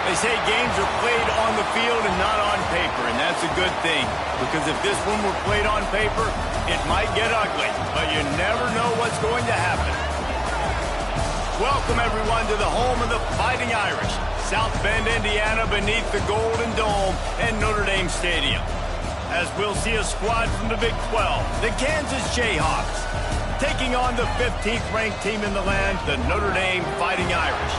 They say games are played on the field and not on paper, and that's a good thing. Because if this one were played on paper, it might get ugly, but you never know what's going to happen. Welcome, everyone, to the home of the Fighting Irish, South Bend, Indiana, beneath the Golden Dome and Notre Dame Stadium. As we'll see a squad from the Big 12, the Kansas Jayhawks, taking on the 15th-ranked team in the land, the Notre Dame Fighting Irish.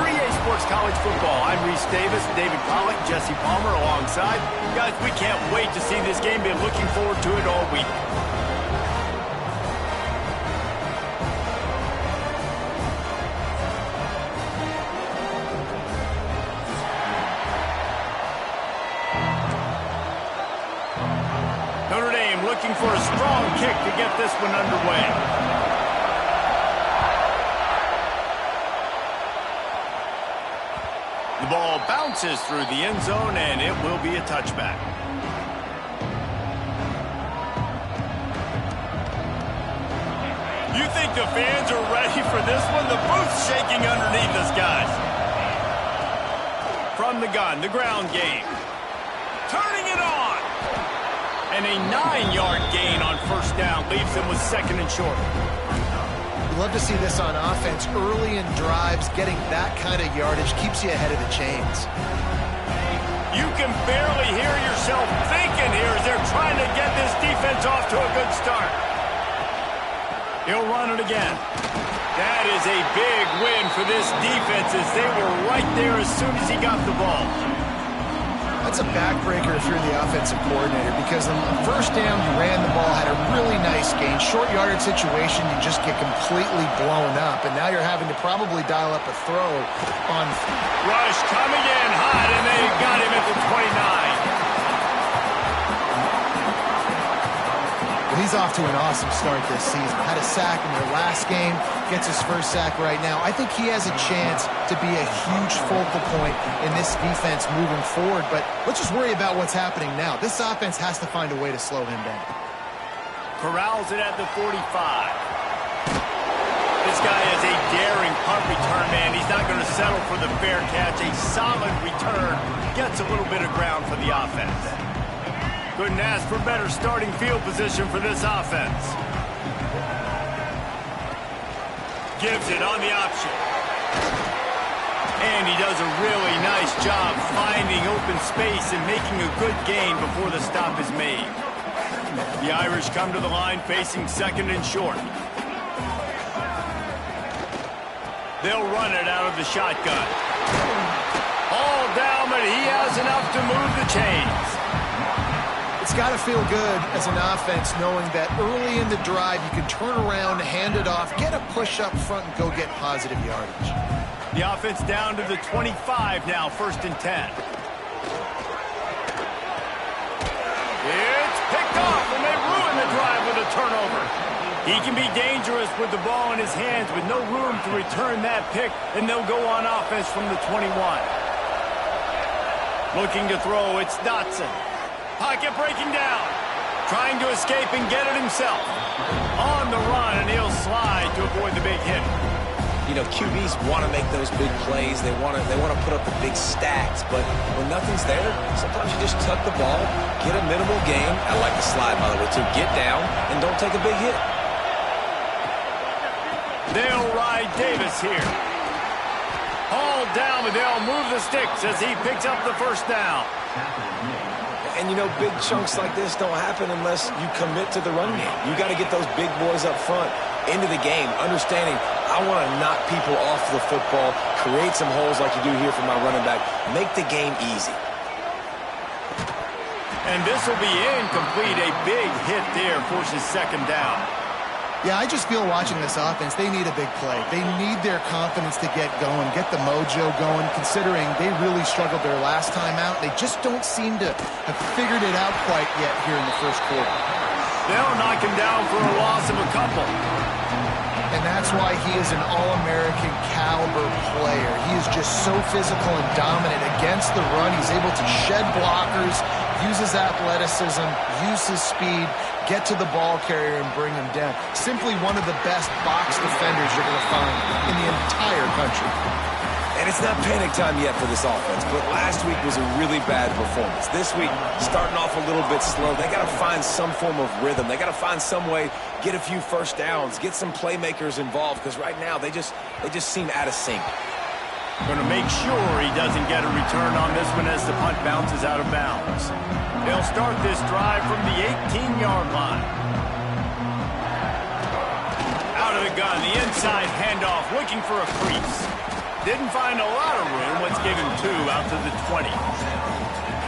For EA Sports College Football, I'm Reese Davis, David Pollack, Jesse Palmer alongside. Guys, we can't wait to see this game. Been looking forward to it all week. Notre Dame looking for a strong kick to get this one underway. The ball bounces through the end zone, and it will be a touchback. You think the fans are ready for this one? The booth's shaking underneath us, guys. From the gun, the ground game. Turning it on. And a 9-yard gain on first down leaves them with second and short. We love to see this on offense. Early in drives, getting that kind of yardage keeps you ahead of the chains. You can barely hear yourself thinking here as they're trying to get this defense off to a good start. He'll run it again. That is a big win for this defense as they were right there as soon as he got the ball. That's a backbreaker if you're the offensive coordinator, because on first down, you ran the ball, had a really nice gain. Short yardage situation, you just get completely blown up, and now you're having to probably dial up a throw on. Rush coming in hot, and they got him at the 29. Well, he's off to an awesome start this season. Had a sack in their last game, gets his first sack right now. I think he has a chance to be a huge focal point in this defense moving forward, but let's just worry about what's happening now. This offense has to find a way to slow him down. Corrals it at the 45. This guy is a daring punt return, man. He's not going to settle for the fair catch. A solid return gets a little bit of ground for the offense. Couldn't ask for better starting field position for this offense. Gives it on the option. And he does a really nice job finding open space and making a good gain before the stop is made. The Irish come to the line facing second and short. They'll run it out of the shotgun. All down, but he has enough to move the chains. It's got to feel good as an offense knowing that early in the drive you can turn around, hand it off, get a push up front, and go get positive yardage. The offense down to the 25 now, first and 10. It's picked off, and they ruin the drive with a turnover. He can be dangerous with the ball in his hands with no room to return that pick, and they'll go on offense from the 21. Looking to throw, it's Dotson. Pocket breaking down. Trying to escape and get it himself. On the run, and he'll slide to avoid the big hit. You know, QBs want to make those big plays. They want to put up the big stacks. But when nothing's there, sometimes you just tuck the ball, get a minimal gain. I like the slide, by the way, too. Get down and don't take a big hit. They'll ride Davis here. Hauled down, but they'll move the sticks as he picks up the first down. And, you know, big chunks like this don't happen unless you commit to the run game. You got to get those big boys up front into the game, understanding I want to knock people off the football, create some holes like you do here for my running back, make the game easy. And this will be incomplete. A big hit there forces second down. Yeah, I just feel watching this offense, they need a big play. They need their confidence to get going, get the mojo going, considering they really struggled their last time out. They just don't seem to have figured it out quite yet here in the first quarter. They'll knock him down for a loss of a couple. And that's why he is an All-American caliber player. He is just so physical and dominant against the run. He's able to shed blockers, use his athleticism, use his speed, get to the ball carrier and bring him down. Simply one of the best box defenders you're going to find in the entire country. And it's not panic time yet for this offense, but last week was a really bad performance. This week, starting off a little bit slow. They got to find some form of rhythm. They got to find some way, get a few first downs, get some playmakers involved, because right now they just seem out of sync. Going to make sure he doesn't get a return on this one as the punt bounces out of bounds. They'll start this drive from the 18-yard line. Out of the gun, the inside handoff, looking for a crease. Didn't find a lot of room. Let's give him 2 out to the 20.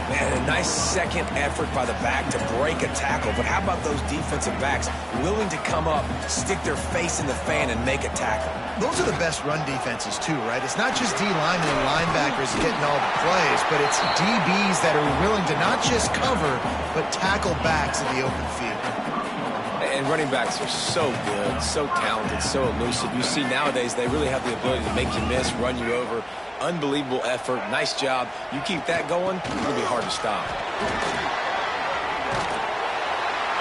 Man, a nice second effort by the back to break a tackle. But how about those defensive backs willing to come up, stick their face in the fan, and make a tackle? Those are the best run defenses, too, right? It's not just D linemen and linebackers getting all the plays, but it's DBs that are willing to not just cover, but tackle backs in the open field. And running backs are so good, so talented, so elusive. You see nowadays they really have the ability to make you miss, run you over. Unbelievable effort. Nice job. You keep that going, it'll be hard to stop.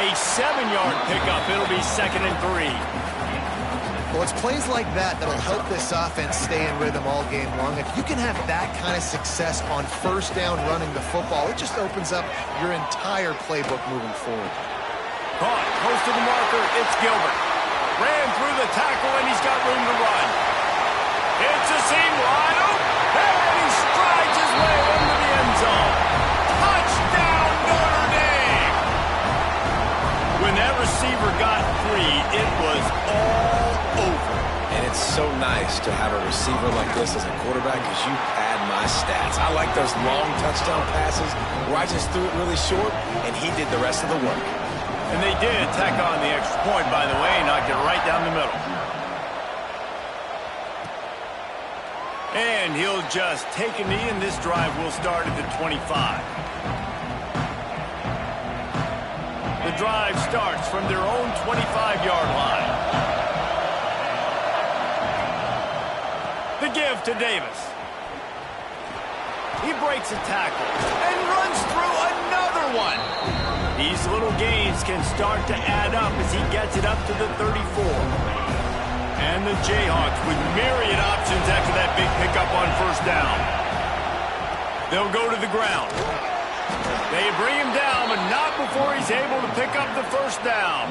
A 7-yard pickup. It'll be 2nd and 3. Well, it's plays like that that'll help this offense stay in rhythm all game long. If you can have that kind of success on first down running the football, it just opens up your entire playbook moving forward. Caught, close to the marker, it's Gilbert. Ran through the tackle, and he's got room to run. It's a seam wide open, and he strides his way into the end zone. Touchdown, Notre Dame! When that receiver got free, it was all over. And it's so nice to have a receiver like this as a quarterback because you pad my stats. I like those long touchdown passes where I just threw it really short, and he did the rest of the work. And they did tack on the extra point, by the way, knocked it right down the middle. And he'll just take a knee, and this drive will start at the 25. The drive starts from their own 25-yard line. The give to Davis. He breaks a tackle and runs through another one. These little gains can start to add up as he gets it up to the 34. And the Jayhawks with myriad options after that big pickup on first down. They'll go to the ground. They bring him down, but not before he's able to pick up the first down.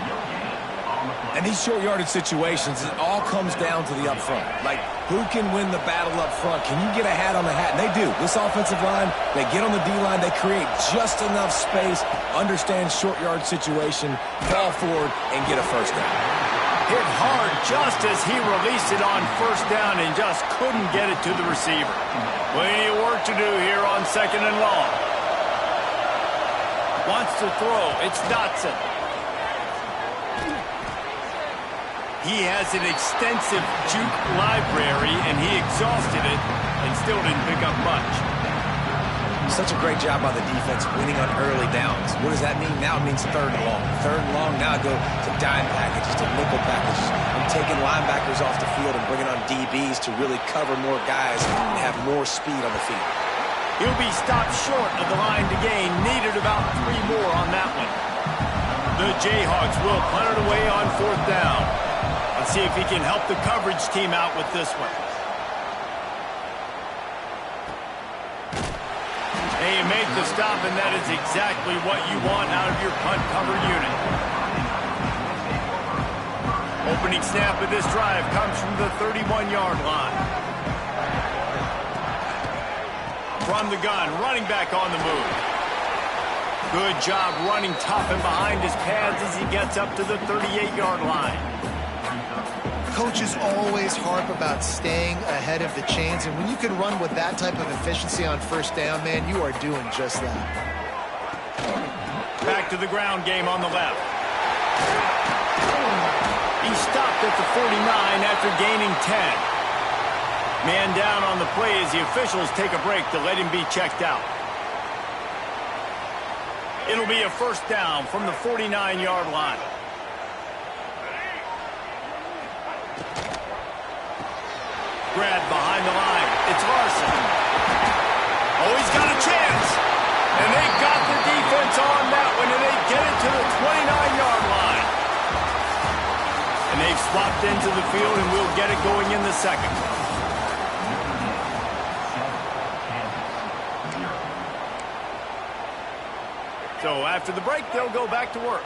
And these short yardage situations, it all comes down to the up front. Like, who can win the battle up front? Can you get a hat on the hat? And they do. This offensive line, they get on the D-line, they create just enough space, understand short yard situation, fall forward, and get a first down. Hit hard just as he released it on first down and just couldn't get it to the receiver. Plenty of work to do here on 2nd and long. Wants to throw. It's Dotson. He has an extensive juke library, and he exhausted it and still didn't pick up much. Such a great job by the defense winning on early downs. What does that mean? Now it means 3rd and long. 3rd and long, now go to dime packages, to nickel packages. I'm taking linebackers off the field and bringing on DBs to really cover more guys and have more speed on the field. He'll be stopped short of the line to gain. Needed about 3 more on that one. The Jayhawks will punt it away on 4th down. Let's see if he can help the coverage team out with this one. They make the stop, and that is exactly what you want out of your punt cover unit. Opening snap of this drive comes from the 31-yard line. From the gun, running back on the move. Good job running tough and behind his pads as he gets up to the 38-yard line. Coaches always harp about staying ahead of the chains, and when you can run with that type of efficiency on first down, man, you are doing just that. Back to the ground game on the left. He stopped at the 49 after gaining 10. Man down on the play as the officials take a break to let him be checked out. It'll be a first down from the 49-yard line. Grab behind the line. It's Larson. Oh, he's got a chance. And they got the defense on that one, and they get it to the 29-yard line. And they've swapped into the field, and we'll get it going in the second. So after the break, they'll go back to work.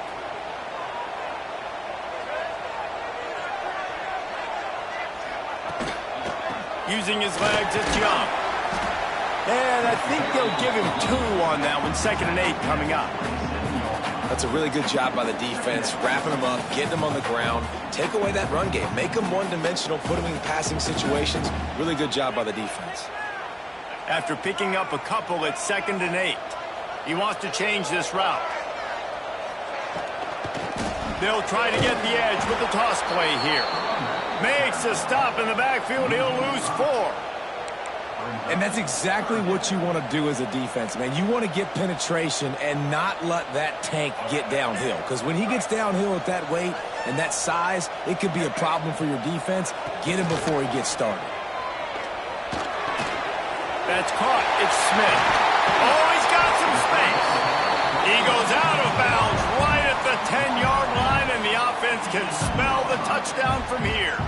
Using his legs to jump. And I think they'll give him 2 on that one. 2nd and 8 coming up. That's a really good job by the defense, wrapping them up, getting them on the ground. Take away that run game. Make them one-dimensional, put them in passing situations. Really good job by the defense. After picking up a couple at 2nd and 8, he wants to change this route. They'll try to get the edge with the toss play here. Makes a stop in the backfield. He'll lose 4. And that's exactly what you want to do as a defense, man. You want to get penetration and not let that tank get downhill. Because when he gets downhill at that weight and that size, it could be a problem for your defense. Get him before he gets started. That's caught. It's Smith. Oh, he's got some space. He goes out of bounds right at the 10-yard line, and the offense can smell the touchdown from here.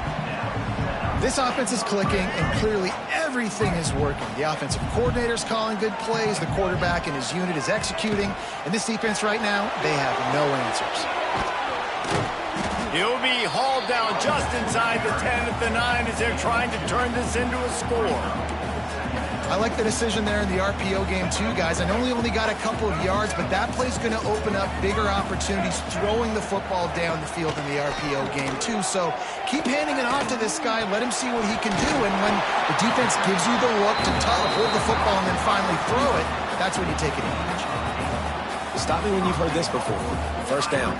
This offense is clicking, and clearly everything is working. The offensive coordinator's calling good plays. The quarterback and his unit is executing. And this defense right now, they have no answers. He'll be hauled down just inside the 10 at the 9 as they're trying to turn this into a score. I like the decision there in the RPO game too, guys. I know he only got a couple of yards, but that play's going to open up bigger opportunities throwing the football down the field in the RPO game too. So keep handing it off to this guy. Let him see what he can do. And when the defense gives you the look to hold the football and then finally throw it, that's when you take advantage. Stop me when you've heard this before. First down.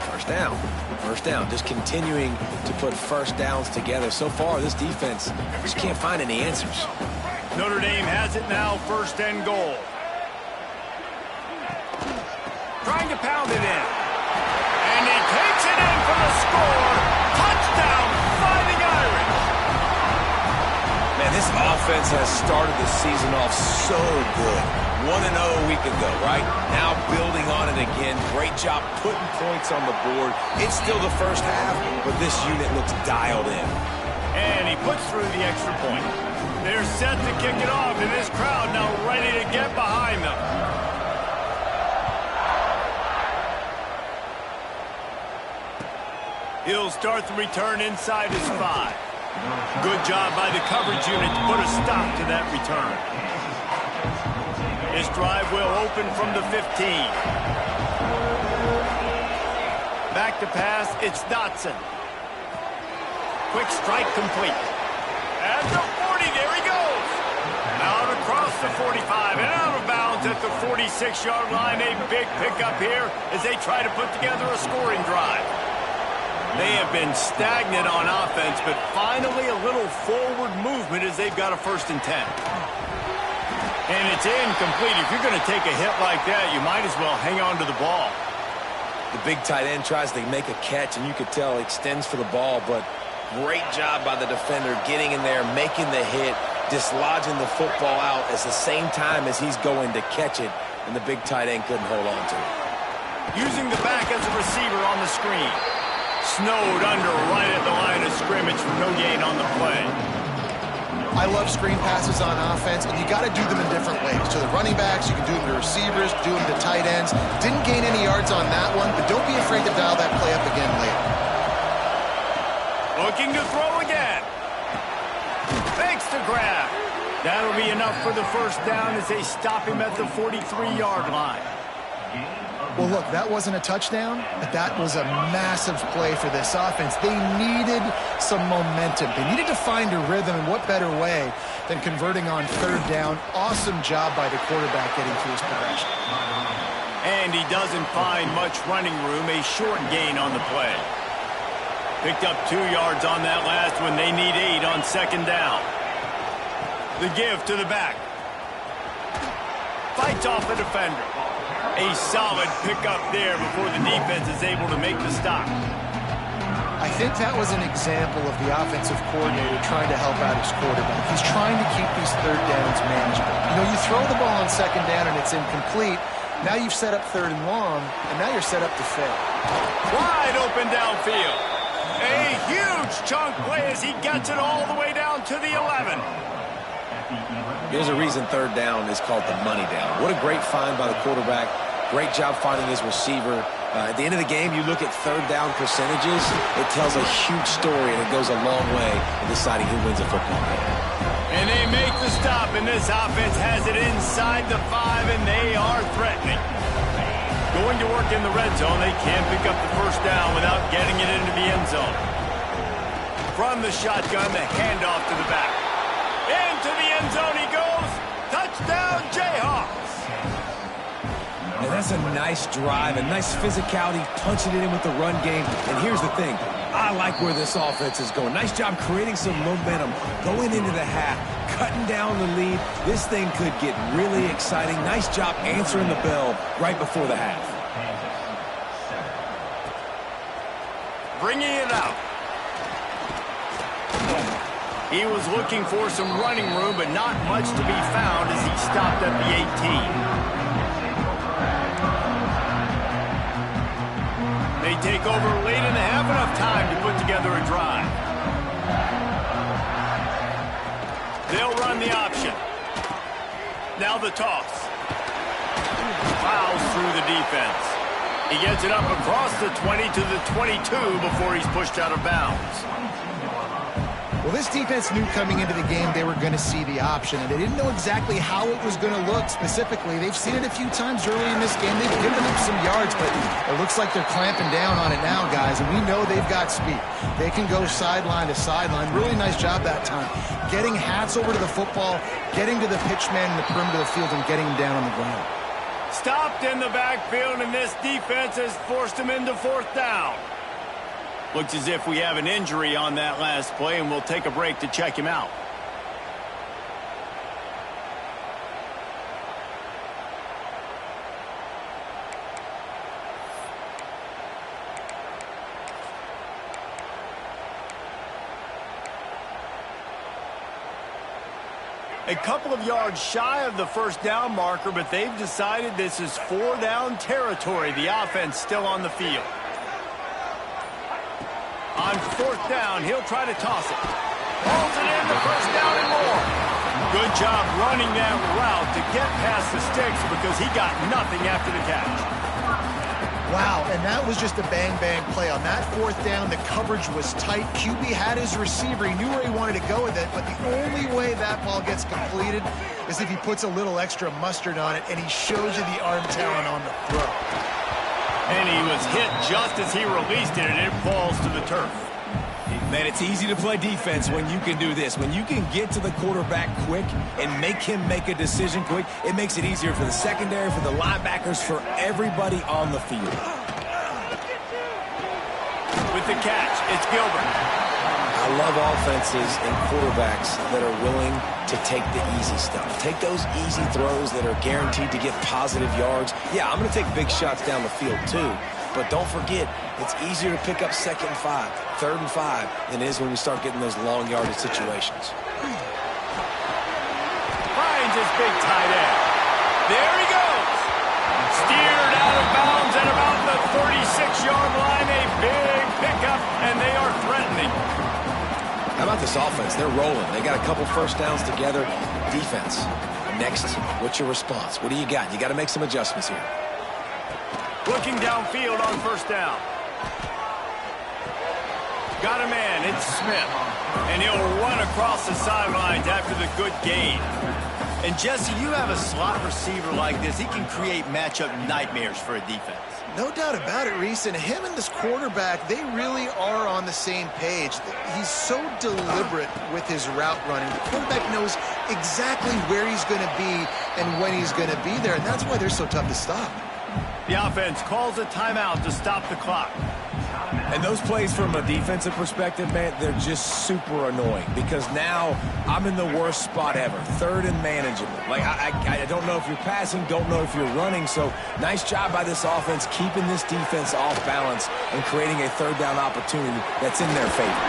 First down. First down. Just continuing to put first downs together. So far, this defense just can't find any answers. Notre Dame has it now, 1st and goal. Trying to pound it in. And he takes it in for the score. Touchdown, Fighting Irish. Man, this offense has started the season off so good. 1-0 a week ago, right? Now building on it again. Great job putting points on the board. It's still the first half, but this unit looks dialed in. And he puts through the extra point. They're set to kick it off, and this crowd now ready to get behind them. He'll start the return inside his 5. Good job by the coverage unit to put a stop to that return. This drive will open from the 15. Back to pass, it's Dotson. Quick strike complete. At the 40, there he goes. Out across the 45 and out of bounds at the 46-yard line. A big pickup here as they try to put together a scoring drive. They have been stagnant on offense, but finally a little forward movement as they've got a 1st and 10. And it's incomplete. If you're going to take a hit like that, you might as well hang on to the ball. The big tight end tries to make a catch, and you could tell he extends for the ball, but great job by the defender getting in there, making the hit, dislodging the football out at the same time as he's going to catch it, and the big tight end couldn't hold on to it. Using the back as a receiver on the screen. Snowed under right at the line of scrimmage for no gain on the play. I love screen passes on offense, and you got to do them in different ways. To the running backs, you can do them to receivers, do them to tight ends. Didn't gain any yards on that one, but don't be afraid to dial that play up again later. Looking to throw again. Fakes the grab. That'll be enough for the 1st down as they stop him at the 43-yard line. Well, look, that wasn't a touchdown, but that was a massive play for this offense. They needed some momentum. They needed to find a rhythm, and what better way than converting on 3rd down. Awesome job by the quarterback getting through his progression. And he doesn't find much running room, a short gain on the play. Picked up 2 yards on that last one. They need 8 on 2nd down. The give to the back. Fights off the defender. A solid pickup there before the defense is able to make the stop. I think that was an example of the offensive coordinator trying to help out his quarterback. He's trying to keep these 3rd downs manageable. You know, you throw the ball on 2nd down and it's incomplete. Now you've set up 3rd and long, and now you're set up to fail. Wide open downfield. A huge chunk play as he gets it all the way down to the 11. There's a reason 3rd down is called the money down. What a great find by the quarterback. Great job finding his receiver. At the end of the game, you look at third down percentages. It tells a huge story, and it goes a long way in deciding who wins a football game. And they make the stop, and this offense has it inside the 5, and they are threatening. Going to work in the red zone, they can't pick up the first down without getting it into the end zone. From the shotgun, the handoff to the back. Into the end zone he goes. Touchdown, Jayhawks. And that's a nice drive, a nice physicality, punching it in with the run game. And here's the thing. I like where this offense is going. Nice job creating some momentum, going into the half, cutting down the lead. This thing could get really exciting. Nice job answering the bell right before the half. Bringing it out. He was looking for some running room, but not much to be found as he stopped at the 18. They take over late and have enough time to put together a drive. They'll run the option. Now the toss. Fouls through the defense. He gets it up across the 20 to the 22 before he's pushed out of bounds. Well, this defense knew coming into the game they were going to see the option, and they didn't know exactly how it was going to look specifically. They've seen it a few times early in this game. They've given up some yards, but it looks like they're clamping down on it now, guys, and we know they've got speed. They can go sideline to sideline. Really nice job that time. Getting hats over to the football, getting to the pitch man in the perimeter of the field, and getting him down on the ground. Stopped in the backfield, and this defense has forced him into fourth down. Looks as if we have an injury on that last play, and we'll take a break to check him out. A couple of yards shy of the first down marker, but they've decided this is 4-down territory. The offense still on the field. On fourth down, he'll try to toss it. Holds it in, the first down and more. Good job running that route to get past the sticks because he got nothing after the catch. Wow, and that was just a bang-bang play. On that fourth down, the coverage was tight. QB had his receiver. He knew where he wanted to go with it, but the only way that ball gets completed is if he puts a little extra mustard on it, and he shows you the arm talent on the throw. And he was hit just as he released it, and it falls to the turf. Man, it's easy to play defense when you can do this. When you can get to the quarterback quick and make him make a decision quick, it makes it easier for the secondary, for the linebackers, for everybody on the field. With the catch, it's Gilbert. I love offenses and quarterbacks that are willing to take the easy stuff. Take those easy throws that are guaranteed to get positive yards. Yeah, I'm going to take big shots down the field too, but don't forget, it's easier to pick up 2nd and 5, 3rd and 5 than it is when we start getting those long yardage situations. Finds his big tight end. There he goes. Steered out of bounds at about the 36-yard line. A big pickup, and they are threatening. How about this offense? They're rolling. They got a couple first downs together. Defense. Next, what's your response? What do you got? You got to make some adjustments here. Looking downfield on first down. Got a man. It's Smith. And he'll run across the sidelines after the good gain. And, Jesse, you have a slot receiver like this. He can create matchup nightmares for a defense. No doubt about it, Reese. And him and this quarterback, they really are on the same page. He's so deliberate with his route running. The quarterback knows exactly where he's going to be and when he's going to be there, and that's why they're so tough to stop. The offense calls a timeout to stop the clock. And those plays from a defensive perspective, man, they're just super annoying because now I'm in the worst spot ever, 3rd and manageable. Like, I don't know if you're passing, don't know if you're running, so nice job by this offense keeping this defense off balance and creating a 3rd down opportunity that's in their favor.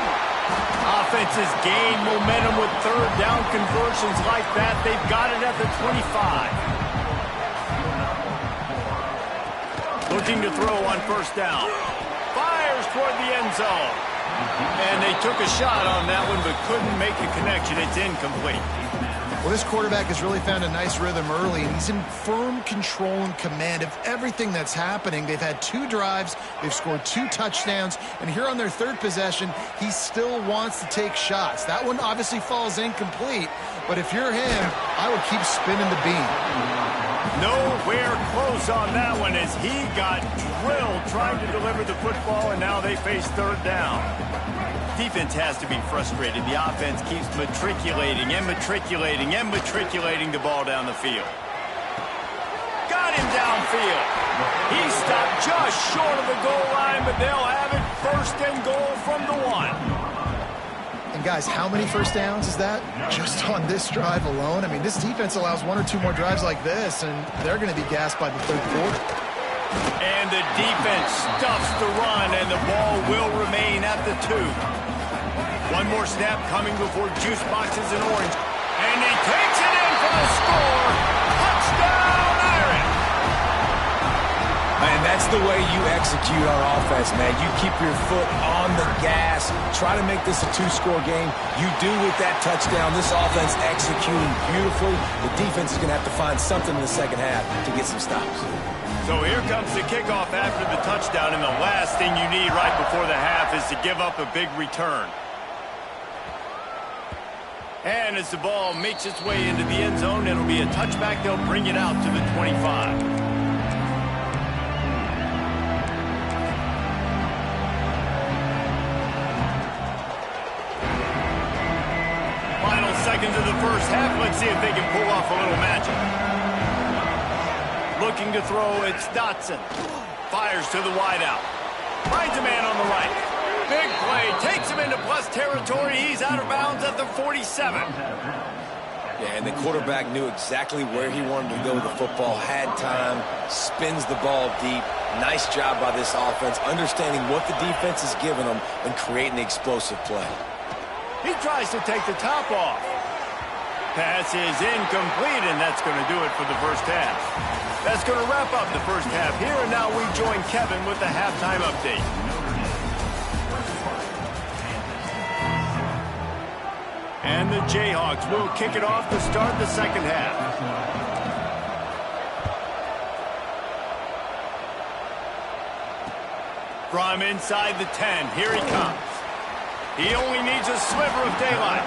Offenses gain momentum with 3rd down conversions like that. They've got it at the 25. Looking to throw on first down. Fires toward the end zone. And they took a shot on that one but couldn't make the connection. It's incomplete. Well, this quarterback has really found a nice rhythm early, and he's in firm control and command of everything that's happening. They've had 2 drives, they've scored 2 touchdowns, and here on their 3rd possession, he still wants to take shots. That one obviously falls incomplete, but if you're him, I would keep spinning the beam. Nowhere close on that one as he got drilled trying to deliver the football, and now they face 3rd down. Defense has to be frustrated. The offense keeps matriculating and matriculating and matriculating the ball down the field. Got him downfield. He stopped just short of the goal line, but they'll have it 1st and goal from the 1. And guys, how many first downs is that? Just on this drive alone? I mean, this defense allows 1 or 2 more drives like this, and they're going to be gassed by the 3rd quarter. And the defense stuffs the run, and the ball will remain at the 2. 1 more snap coming before juice boxes in orange. And he takes it in for the score. Touchdown, Irish! And that's the way you execute on offense, man. You keep your foot on the gas. Try to make this a 2-score game. You do with that touchdown. This offense executing beautifully. The defense is going to have to find something in the second half to get some stops. So here comes the kickoff after the touchdown, and the last thing you need right before the half is to give up a big return. And as the ball makes its way into the end zone, it'll be a touchback. They'll bring it out to the 25. Final seconds of the first half. Let's see if they can pull off a little magic. Looking to throw, it's Dotson. Fires to the wideout. Finds a man on the right. Big play, takes him into plus territory. He's out of bounds at the 47. Yeah, and the quarterback knew exactly where he wanted to go with the football, had time, spins the ball deep. Nice job by this offense, understanding what the defense is giving them and creating the explosive play. He tries to take the top off. Pass is incomplete, and that's going to do it for the first half. That's going to wrap up the first half here, and now we join Kevin with the halftime update. And the Jayhawks will kick it off to start the second half. From inside the 10, here he comes. He only needs a sliver of daylight.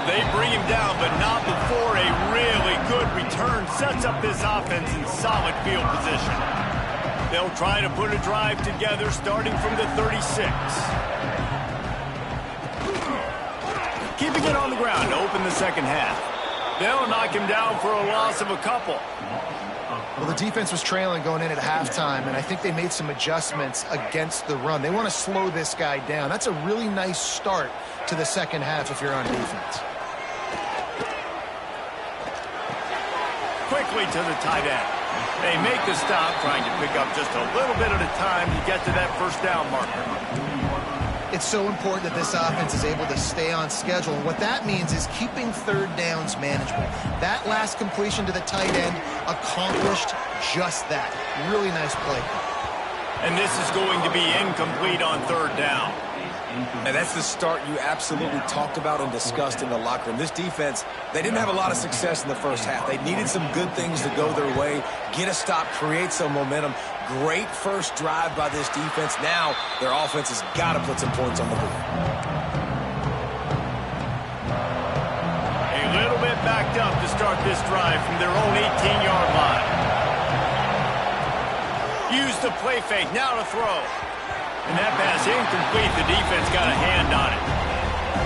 They bring him down, but not before a really good return sets up this offense in solid field position. They'll try to put a drive together starting from the 36. Keeping it on the ground to open the second half. They'll knock him down for a loss of a couple. Well, the defense was trailing going in at halftime, and I think they made some adjustments against the run. They want to slow this guy down. That's a really nice start to the second half if you're on defense. Quickly to the tight end. They make the stop, trying to pick up just a little bit at a time to get to that first down marker. It's so important that this offense is able to stay on schedule. And what that means is keeping third downs manageable. That last completion to the tight end accomplished just that. Really nice play. And this is going to be incomplete on third down. And that's the start you absolutely talked about and discussed in the locker room. This defense, they didn't have a lot of success in the first half. They needed some good things to go their way, get a stop, create some momentum. Great first drive by this defense. Now their offense has got to put some points on the board. A little bit backed up to start this drive from their own 18-yard line. Use the play fake, now to throw. And that pass incomplete. The defense got a hand on it.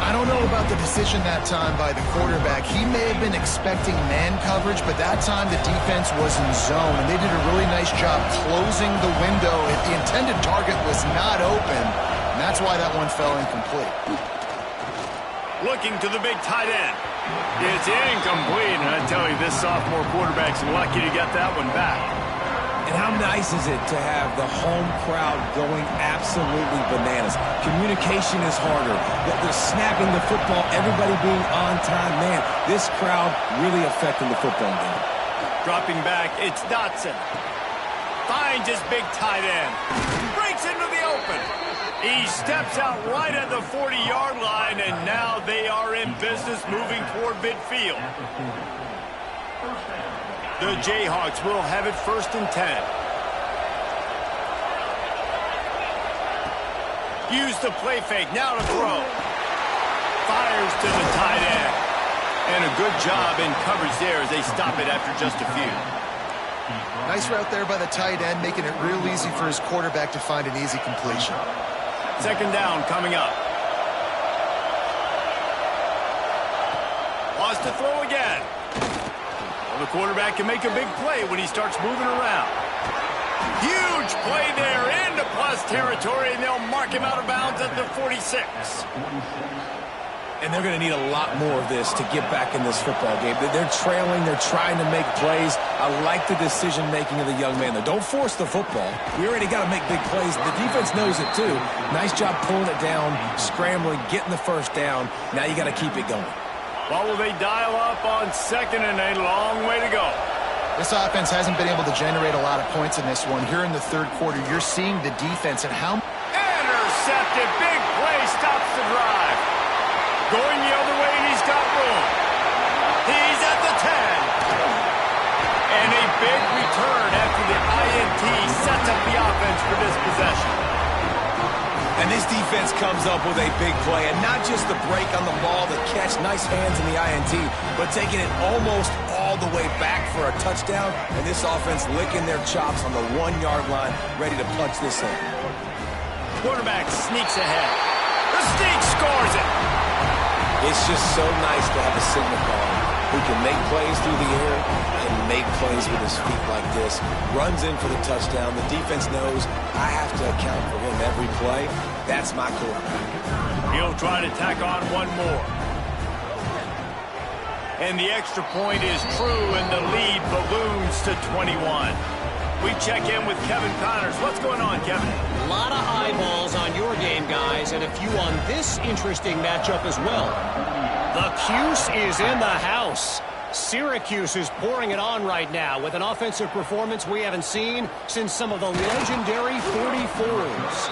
I don't know about the decision that time by the quarterback. He may have been expecting man coverage, but that time the defense was in zone, and they did a really nice job closing the window if the intended target was not open, and that's why that one fell incomplete. Looking to the big tight end. It's incomplete, and I tell you, this sophomore quarterback's lucky to get that one back. And how nice is it to have the home crowd going absolutely bananas? Communication is harder. They're snapping the football, everybody being on time. Man, this crowd really affecting the football game. Dropping back, it's Dotson. Finds his big tight end. Breaks into the open. He steps out right at the 40-yard line, and now they are in business moving toward midfield. The Jayhawks will have it 1st and 10. Use the play fake, now to throw. Fires to the tight end. And a good job in coverage there as they stop it after just a few. Nice route there by the tight end, making it real easy for his quarterback to find an easy completion. 2nd down coming up. Wants to throw again. Well, the quarterback can make a big play when he starts moving around. Huge play there into plus territory, and they'll mark him out of bounds at the 46. And they're going to need a lot more of this to get back in this football game. They're trailing. They're trying to make plays. I like the decision-making of the young man, though. Don't force the football. We already got to make big plays. The defense knows it, too. Nice job pulling it down, scrambling, getting the 1st down. Now you got to keep it going. Well, will they dial up on 2nd and a long way to go? This offense hasn't been able to generate a lot of points in this one. Here in the 3rd quarter, you're seeing the defense and how... Intercepted. Big play stops the drive. Going the other way, and he's got room. He's at the 10. And a big return after the INT sets up the offense for this possession. And this defense comes up with a big play, and not just the break on the ball, the catch, nice hands in the INT, but taking it almost all the way back for a touchdown, and this offense licking their chops on the 1-yard line, ready to punch this in. Quarterback sneaks ahead. The sneak scores it. It's just so nice to have a signal caller who can make plays through the air and make plays with his feet like this. Runs in for the touchdown. The defense knows I have to account for him every play. That's my quarterback. He'll try to tack on one more. And the extra point is true, and the lead balloons to 21. We check in with Kevin Connors. What's going on, Kevin? A lot of eyeballs on your game, guys, and a few on this interesting matchup as well. The Cuse is in the house. Syracuse is pouring it on right now with an offensive performance we haven't seen since some of the legendary 44s.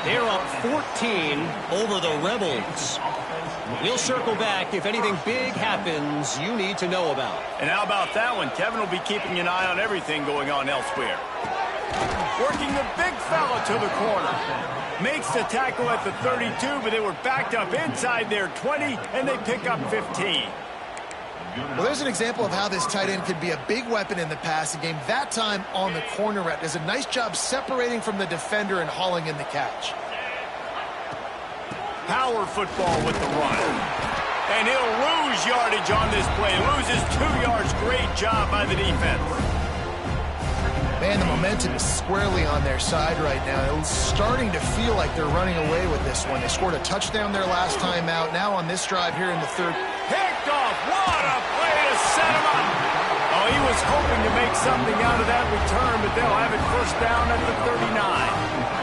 They're up 14 over the Rebels. We'll circle back if anything big happens you need to know about. And how about that one? Kevin will be keeping an eye on everything going on elsewhere. Working the big fella to the corner. Makes the tackle at the 32, but they were backed up inside their 20, and they pick up 15. Well, there's an example of how this tight end could be a big weapon in the passing game. That time on the corner route does a nice job separating from the defender and hauling in the catch. Power football with the run. And he'll lose yardage on this play. Loses 2 yards. Great job by the defense. Man, the momentum is squarely on their side right now. It's starting to feel like they're running away with this one. They scored a touchdown their last time out. Now on this drive here in the 3rd. Picked off. What a play to set him up. Oh, he was hoping to make something out of that return, but they'll have it 1st down at the 39.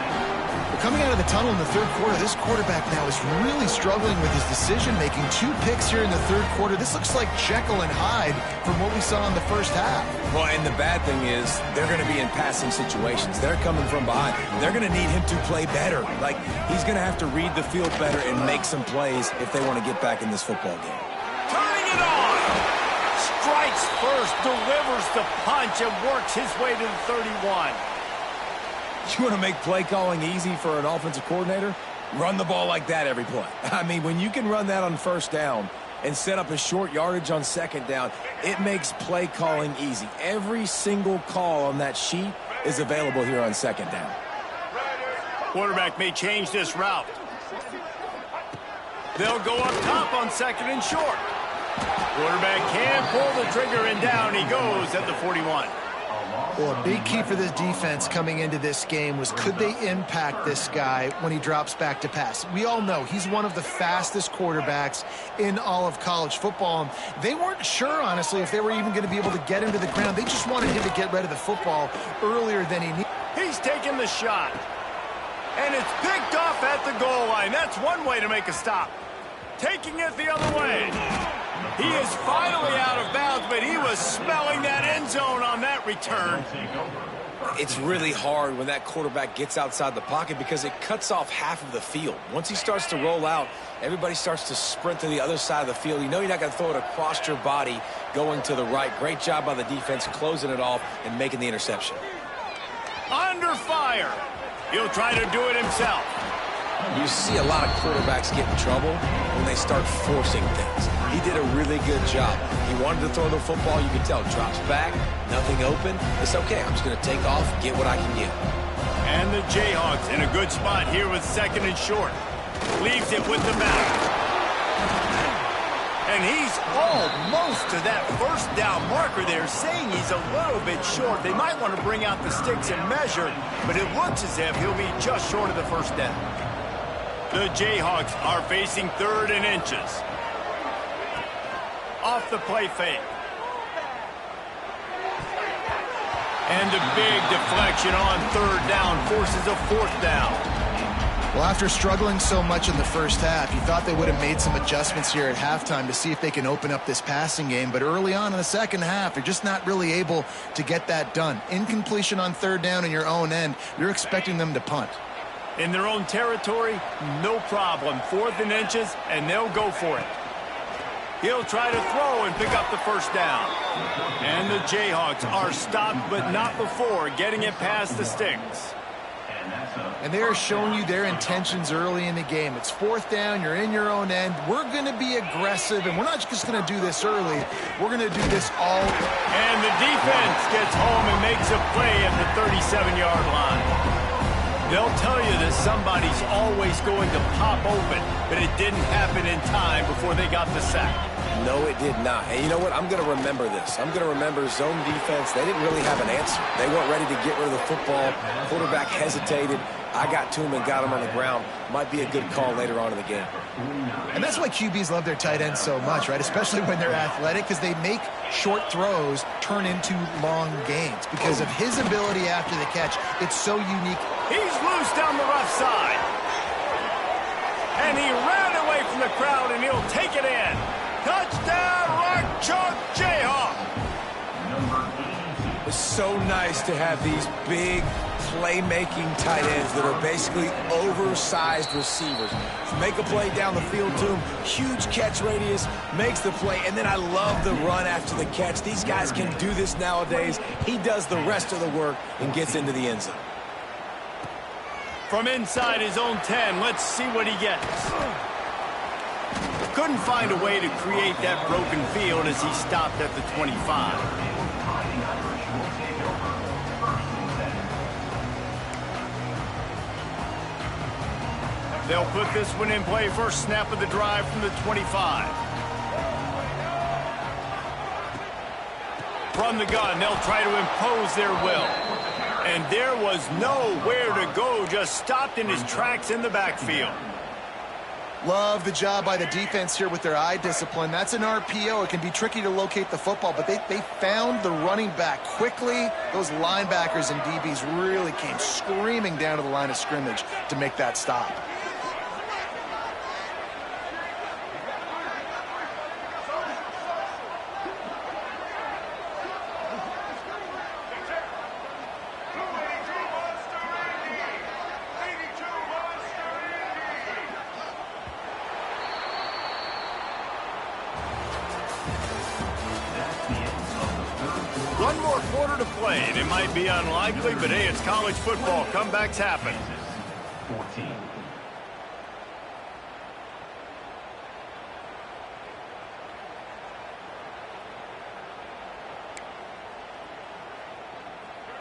Coming out of the tunnel in the 3rd quarter, this quarterback now is really struggling with his decision-making. 2 picks here in the 3rd quarter. This looks like Jekyll and Hyde from what we saw in the 1st half. Well, and the bad thing is they're going to be in passing situations. They're coming from behind. They're going to need him to play better. Like, he's going to have to read the field better and make some plays if they want to get back in this football game. Turning it on. Strikes first, delivers the punch, and works his way to the 31. You want to make play calling easy for an offensive coordinator? Run the ball like that every play. I mean, when you can run that on 1st down and set up a short yardage on 2nd down, it makes play calling easy. Every single call on that sheet is available here on 2nd down. Quarterback may change this route. They'll go up top on 2nd and short. Quarterback can pull the trigger, and down he goes at the 41. Well, a big key for this defense coming into this game was could they impact this guy when he drops back to pass? We all know he's one of the fastest quarterbacks in all of college football. They weren't sure, honestly, if they were even going to be able to get him to the ground. They just wanted him to get rid of the football earlier than he needed. He's taking the shot. And it's picked off at the goal line. That's one way to make a stop. Taking it the other way. He is finally out of bounds, but he was smelling that end zone on that return. It's really hard when that quarterback gets outside the pocket because it cuts off half of the field. Once he starts to roll out, everybody starts to sprint to the other side of the field. You know you're not going to throw it across your body going to the right. Great job by the defense closing it off and making the interception. Under fire. He'll try to do it himself. You see a lot of quarterbacks get in trouble when they start forcing things. He did a really good job. He wanted to throw the football. You can tell. Drops back, nothing open. It's okay. I'm just going to take off, get what I can get. And the Jayhawks in a good spot here with 2nd and short. Leaves it with the back. And he's almost to that first down marker there, saying he's a little bit short. They might want to bring out the sticks and measure, but it looks as if he'll be just short of the first down. The Jayhawks are facing 3rd and inches. Off the play fake. And a big deflection on 3rd down forces a 4th down. Well, after struggling so much in the first half, you thought they would have made some adjustments here at halftime to see if they can open up this passing game. But early on in the second half, they're just not really able to get that done. Incompletion on 3rd down in your own end, you're expecting them to punt. In their own territory, no problem. 4th and inches, and they'll go for it. He'll try to throw and pick up the first down. And the Jayhawks are stopped, but not before getting it past the sticks. And they are showing you their intentions early in the game. It's 4th down, you're in your own end. We're going to be aggressive, and we're not just going to do this early. We're going to do this all. And the defense gets home and makes a play at the 37-yard line. They'll tell you that somebody's always going to pop open, but it didn't happen in time before they got the sack. No, it did not. And you know what? I'm going to remember this. I'm going to remember zone defense. They didn't really have an answer. They weren't ready to get rid of the football. Quarterback hesitated. I got to him and got him on the ground. Might be a good call later on in the game. And that's why QBs love their tight ends so much, right? Especially when they're athletic, because they make short throws turn into long gains. Because of his ability after the catch, it's so unique. He's loose down the left side. And he ran away from the crowd, and he'll take it in. Touchdown, Rock Chalk Jayhawk. It's so nice to have these big playmaking tight ends that are basically oversized receivers. Make a play down the field to him, huge catch radius, makes the play, and then I love the run after the catch. These guys can do this nowadays. He does the rest of the work and gets into the end zone. From inside his own 10, let's see what he gets. Couldn't find a way to create that broken field as he stopped at the 25. They'll put this one in play first snap of the drive from the 25. From the gun, they'll try to impose their will. And there was nowhere to go, just stopped in his tracks in the backfield. Love the job by the defense here with their eye discipline. That's an RPO. It can be tricky to locate the football, but they found the running back quickly. Those linebackers and DBs really came screaming down to the line of scrimmage to make that stop. One more quarter to play, and it might be unlikely, but hey, it's college football. Comebacks happen. 14.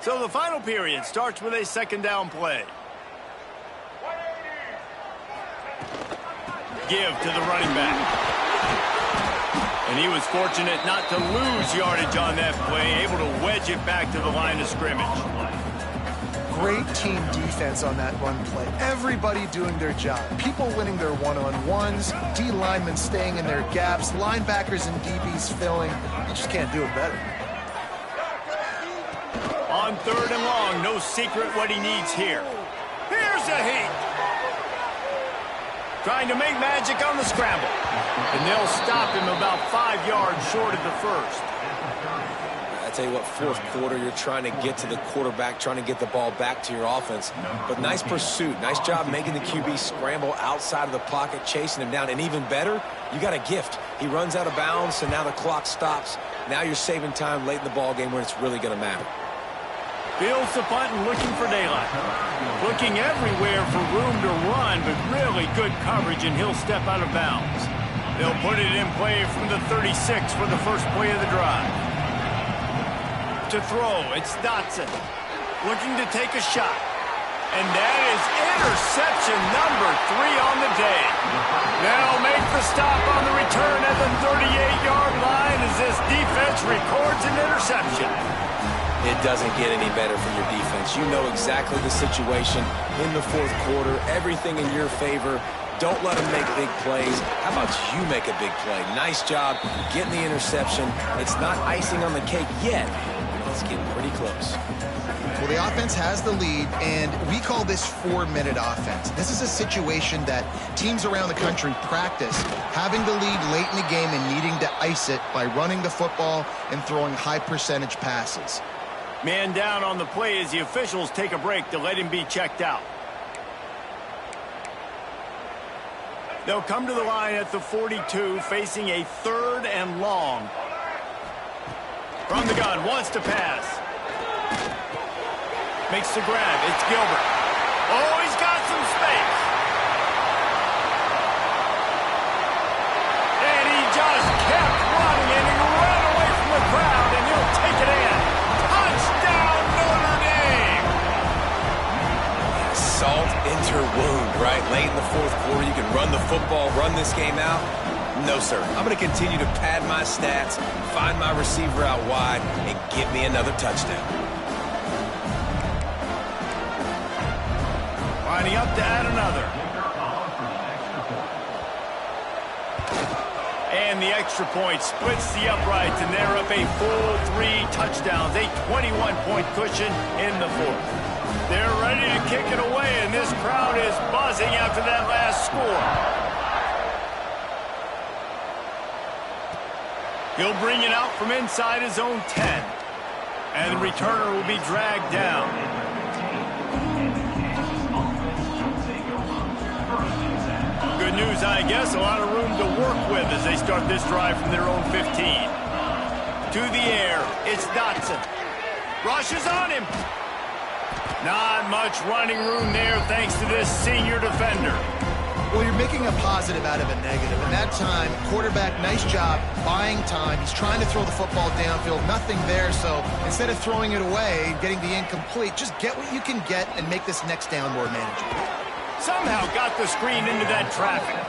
So the final period starts with a second down play. Give to the running back. And he was fortunate not to lose yardage on that play, able to wedge it back to the line of scrimmage. Great team defense on that run play. Everybody doing their job. People winning their one-on-ones, D linemen staying in their gaps, linebackers and DBs filling. You just can't do it better. On third and long, no secret what he needs here. Here's a heat. Trying to make magic on the scramble. And they'll stop him about 5 yards short of the first. tell you what, fourth quarter, you're trying to get to the quarterback, trying to get the ball back to your offense. But nice pursuit. Nice job making the QB scramble outside of the pocket, chasing him down. And even better, you got a gift. He runs out of bounds, so now the clock stops. Now you're saving time late in the ball game when it's really going to matter. Fields the punt and looking for daylight. Looking everywhere for room to run, but really good coverage, and he'll step out of bounds. They'll put it in play from the 36 for the first play of the drive. To throw, it's Dotson. Looking to take a shot. And that is interception number 3 on the day. They'll make the stop on the return at the 38-yard line as this defense records an interception. It doesn't get any better for your defense. You know exactly the situation in the fourth quarter. Everything in your favor. Don't let them make big plays. How about you make a big play? Nice job getting the interception. It's not icing on the cake yet. It's getting pretty close. Well, the offense has the lead, and we call this 4-minute offense. This is a situation that teams around the country practice, having the lead late in the game and needing to ice it by running the football and throwing high-percentage passes. Man down on the play as the officials take a break to let him be checked out. They'll come to the line at the 42, facing a 3rd and long. From the gun, wants to pass. Makes the grab. It's Gilbert. Oh, he's got some space. And he just kept running, and he ran away from the crowd, and he'll take it in. Touchdown, Notre Dame! Salt into her wound, right? Late in the fourth quarter, you can run the football, run this game out. No, sir. I'm going to continue to pad my stats, find my receiver out wide, and get me another touchdown. Lining up to add another. And the extra point splits the uprights, and they're up a full 3 touchdowns, a 21-point cushion in the fourth. They're ready to kick it away, and this crowd is buzzing after that last score. He'll bring it out from inside his own 10. And the returner will be dragged down. Good news, I guess. A lot of room to work with as they start this drive from their own 15. To the air, it's Dotson. Rushes on him. Not much running room there thanks to this senior defender. Well, you're making a positive out of a negative. And that time, quarterback, nice job buying time. He's trying to throw the football downfield. Nothing there, so instead of throwing it away, getting the incomplete, just get what you can get and make this next down more manageable. Somehow got the screen into that traffic.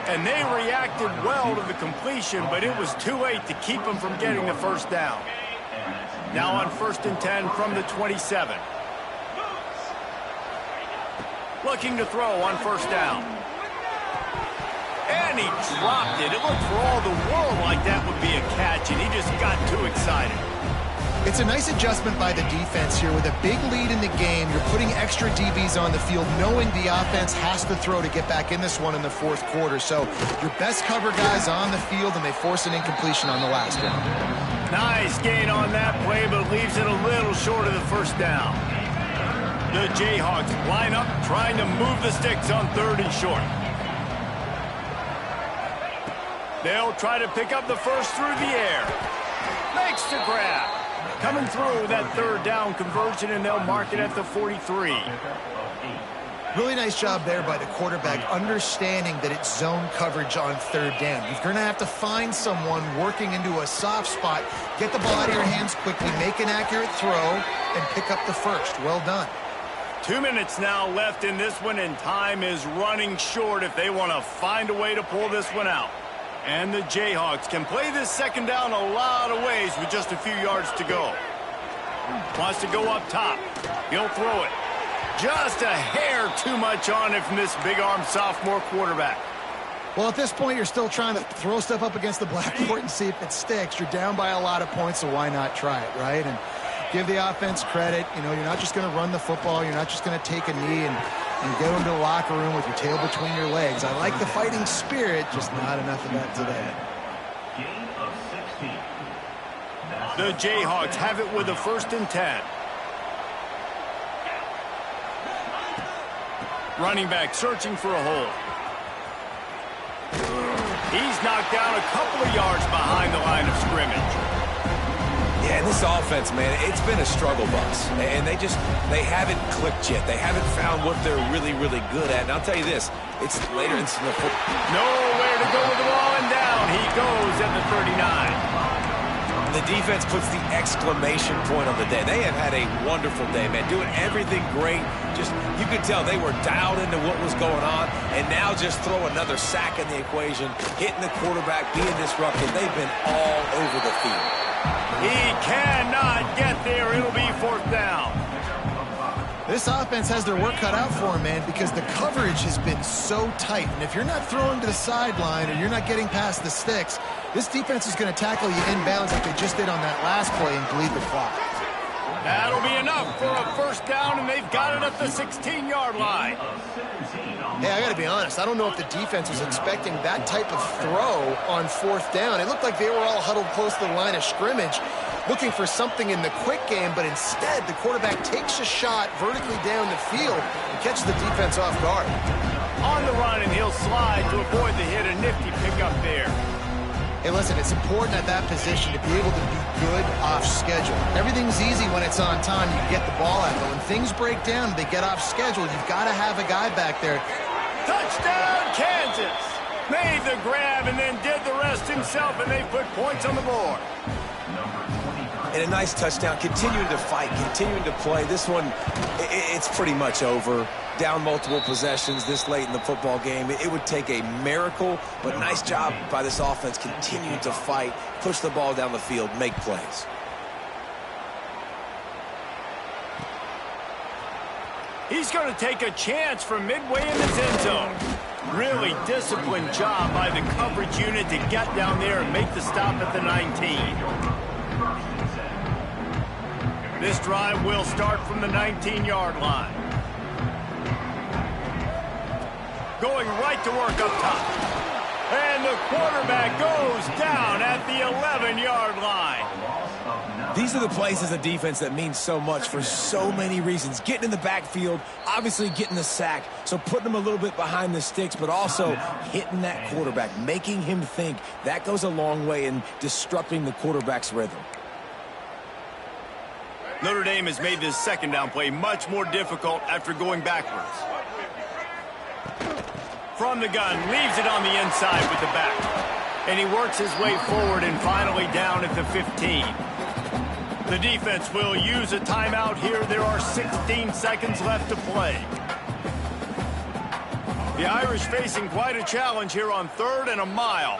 And they reacted well to the completion, but it was too late to keep them from getting the first down. Now on 1st and 10 from the 27. Looking to throw on 1st down. And he dropped it. It looked for all the world like that would be a catch, and he just got too excited. It's a nice adjustment by the defense here. With a big lead in the game, you're putting extra DBs on the field, knowing the offense has to throw to get back in this one in the fourth quarter. So your best cover guys on the field, and they force an incompletion on the last one. Nice gain on that play, but leaves it a little short of the first down. The Jayhawks line up, trying to move the sticks on 3rd and short. They'll try to pick up the first through the air. Makes the grab. Coming through that 3rd down conversion, and they'll mark it at the 43. Really nice job there by the quarterback, understanding that it's zone coverage on 3rd down. You're going to have to find someone working into a soft spot, get the ball out of your hands quickly, make an accurate throw, and pick up the first. Well done. 2 minutes now left in this one, and time is running short if they want to find a way to pull this one out. And the Jayhawks can play this 2nd down a lot of ways with just a few yards to go. Wants to go up top. He'll throw it. Just a hair too much on it from this big-arm sophomore quarterback. Well, at this point, you're still trying to throw stuff up against the blackboard and see if it sticks. You're down by a lot of points, so why not try it, right? And give the offense credit. You know, you're not just going to run the football. You're not just going to take a knee and go into the locker room with your tail between your legs. I like the fighting spirit, just not enough of that today. Gain of 16. The Jayhawks have it with a 1st and 10. Running back searching for a hole. He's knocked down a couple of yards behind the line of scrimmage. Yeah, and this offense, man, it's been a struggle bus. And they haven't clicked yet. They haven't found what they're really, really good at. And I'll tell you this, it's later in the football. Nowhere to go with the ball, and down he goes at the 39. The defense puts the exclamation point on the day. They have had a wonderful day, man. Doing everything great. Just, you could tell they were dialed into what was going on. And now just throw another sack in the equation. Hitting the quarterback, being disruptive. They've been all over the field. He cannot get there. It'll be 4th down. This offense has their work cut out for them, man, because the coverage has been so tight. And if you're not throwing to the sideline or you're not getting past the sticks, this defense is going to tackle you inbounds like they just did on that last play and bleed the clock. That'll be enough for a 1st down, and they've got it at the 16-yard line. Hey, I got to be honest. I don't know if the defense was expecting that type of throw on 4th down. It looked like they were all huddled close to the line of scrimmage, looking for something in the quick game, but instead the quarterback takes a shot vertically down the field and catches the defense off guard. On the run, and he'll slide to avoid the hit. A nifty pickup there. Hey, listen, it's important at that position to be able to be good off schedule. Everything's easy when it's on time. You get the ball out. But when things break down, they get off schedule. You've got to have a guy back there. Touchdown, Kansas! Made the grab and then did the rest himself, and they put points on the board. And a nice touchdown, continuing to fight, continuing to play. This one, it's pretty much over. Down multiple possessions this late in the football game. It would take a miracle, but nice job by this offense continuing to fight, push the ball down the field, make plays. He's going to take a chance from midway in his end zone. Really disciplined job by the coverage unit to get down there and make the stop at the 19. This drive will start from the 19-yard line. Going right to work up top. And the quarterback goes down at the 11-yard line. These are the plays as a defense that mean so much for so many reasons. Getting in the backfield, obviously getting the sack, so putting him a little bit behind the sticks, but also hitting that quarterback, making him think. That goes a long way in disrupting the quarterback's rhythm. Notre Dame has made this 2nd down play much more difficult after going backwards. From the gun, leaves it on the inside with the back. And he works his way forward and finally down at the 15. The defense will use a timeout here. There are 16 seconds left to play. The Irish facing quite a challenge here on 3rd and a mile.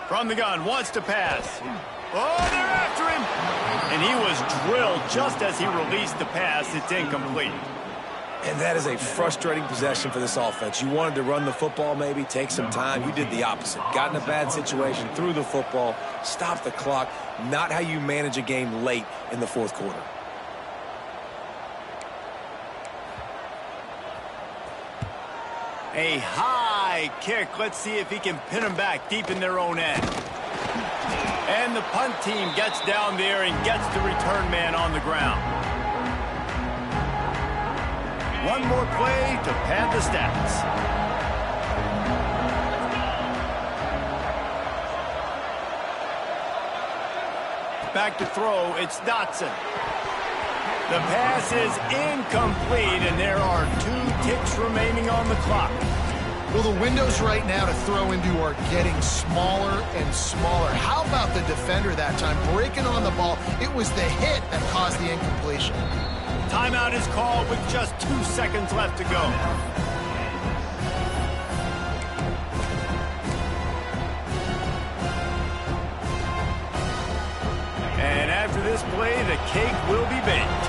From the gun, wants to pass. Oh, they're after him. And he was drilled just as he released the pass. It's incomplete. And that is a frustrating possession for this offense. You wanted to run the football, maybe take some time. You did the opposite. Got in a bad situation, threw the football, stopped the clock. Not how you manage a game late in the 4th quarter. A high kick. Let's see if he can pin them back deep in their own end. And the punt team gets down there and gets the return man on the ground. One more play to pad the stats. Back to throw, it's Dotson. The pass is incomplete, and there are 2 ticks remaining on the clock. Well, the windows right now to throw into are getting smaller and smaller. How about the defender that time breaking on the ball? It was the hit that caused the incompletion. Timeout is called with just 2 seconds left to go. And after this play, the cake will be baked.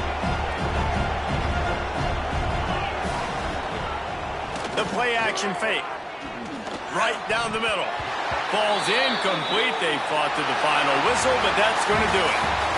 The play action fake. Right down the middle. Ball's incomplete. They fought to the final whistle, but that's going to do it.